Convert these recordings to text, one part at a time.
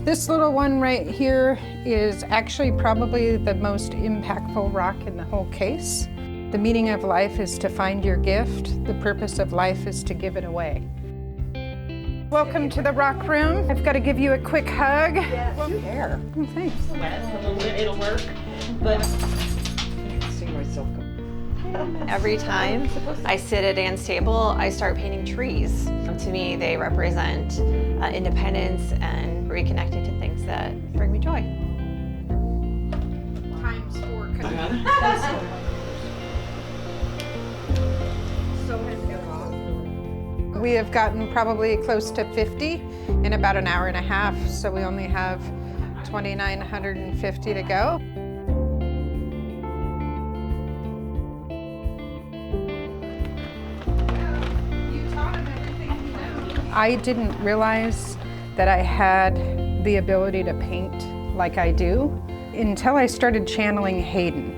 This little one right here is actually probably the most impactful rock in the whole case. The meaning of life is to find your gift. The purpose of life is to give it away. Welcome to the rock room. I've got to give you a quick hug. Yeah, well, hair. Oh, thanks. It'll work, but I can see myself go. Every time I sit at Anne's table, I start painting trees. To me, they represent independence and reconnecting to things that bring me joy. Times 4. We have gotten probably close to 50 in about an hour and a half, so we only have 2,950 to go. I didn't realize that I had the ability to paint like I do until I started channeling Hayden.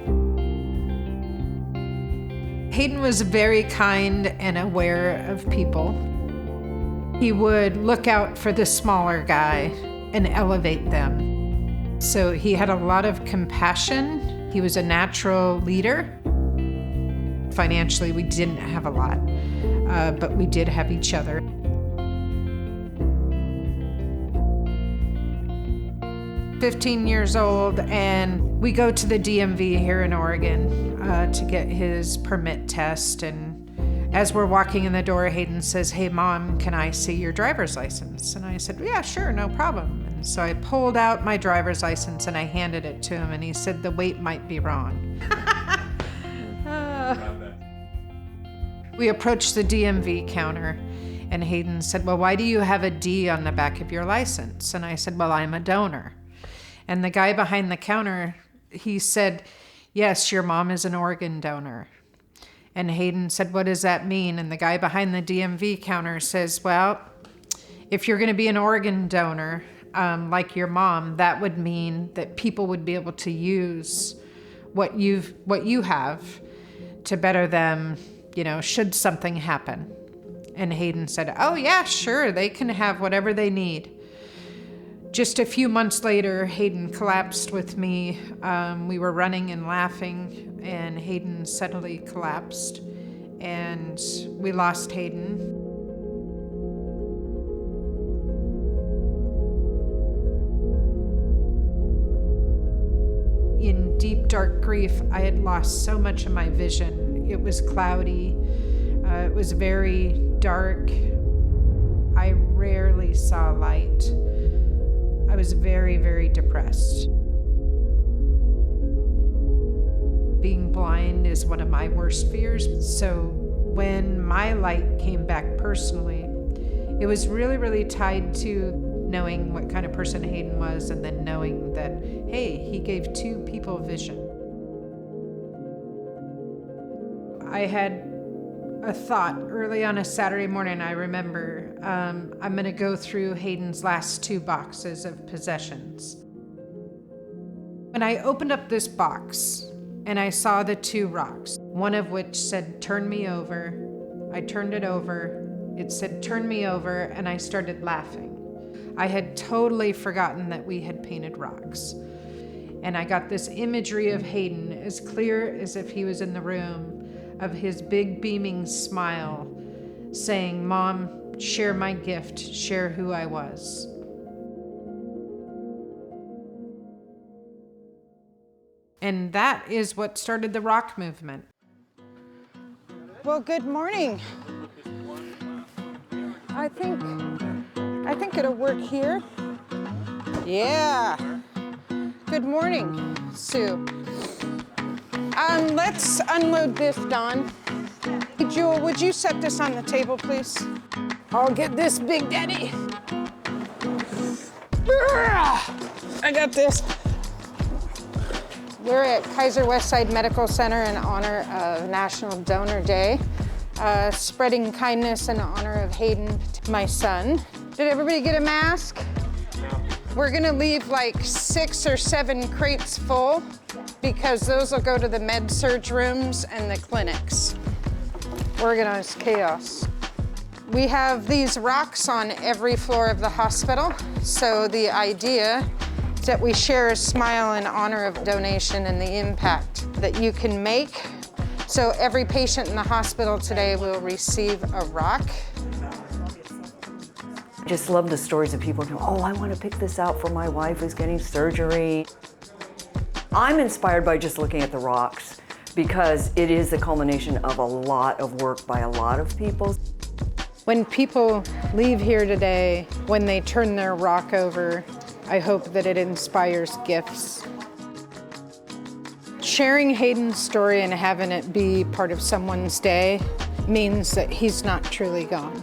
Hayden was very kind and aware of people. He would look out for the smaller guy and elevate them. So he had a lot of compassion. He was a natural leader. Financially, we didn't have a lot, but we did have each other. 15 years old, and we go to the DMV here in Oregon to get his permit test. And as we're walking in the door, Hayden says, "Hey, Mom, can I see your driver's license?" And I said, "Yeah, sure, no problem." And so I pulled out my driver's license and I handed it to him, and he said, "The weight might be wrong." We approached the DMV counter, and Hayden said, "Well, why do you have a D on the back of your license?" And I said, "Well, I'm a donor." And the guy behind the counter, he said, "Yes, your mom is an organ donor." And Hayden said, "What does that mean?" And the guy behind the DMV counter says, "Well, if you're going to be an organ donor, like your mom, that would mean that people would be able to use what you have to better them, should something happen." And Hayden said, "Oh yeah, sure, they can have whatever they need." Just a few months later, Hayden collapsed with me. We were running and laughing, and Hayden suddenly collapsed, and we lost Hayden. In deep, dark grief, I had lost so much of my vision. It was cloudy. It was very dark. I rarely saw light. I was very, very depressed. Being blind is one of my worst fears. So when my light came back personally, it was really, really tied to knowing what kind of person Hayden was, and then knowing that, hey, he gave 2 people vision. I had a thought early on a Saturday morning. I remember I'm going to go through Hayden's last 2 boxes of possessions. When I opened up this box and I saw the 2 rocks, one of which said, "Turn me over." I turned it over. It said, "Turn me over," and I started laughing. I had totally forgotten that we had painted rocks. And I got this imagery of Hayden as clear as if he was in the room, of his big beaming smile saying, "Mom, share my gift, share who I was." And that is what started the rock movement. Well, good morning. I think it'll work here. Yeah. Good morning, Sue. Let's unload this, Dawn. Hey, Jewel, would you set this on the table, please? I'll get this, Big Daddy. I got this. We're at Kaiser Westside Medical Center in honor of National Donor Day, spreading kindness in honor of Hayden, my son. Did everybody get a mask? No. We're gonna leave like 6 or 7 crates full, because those will go to the med-surg rooms and the clinics. Organized chaos. We have these rocks on every floor of the hospital. So the idea is that we share a smile in honor of donation and the impact that you can make. So every patient in the hospital today will receive a rock. I just love the stories of people who, oh, I want to pick this out for my wife who's getting surgery. I'm inspired by just looking at the rocks because it is the culmination of a lot of work by a lot of people. When people leave here today, when they turn their rock over, I hope that it inspires gifts. Sharing Hayden's story and having it be part of someone's day means that he's not truly gone.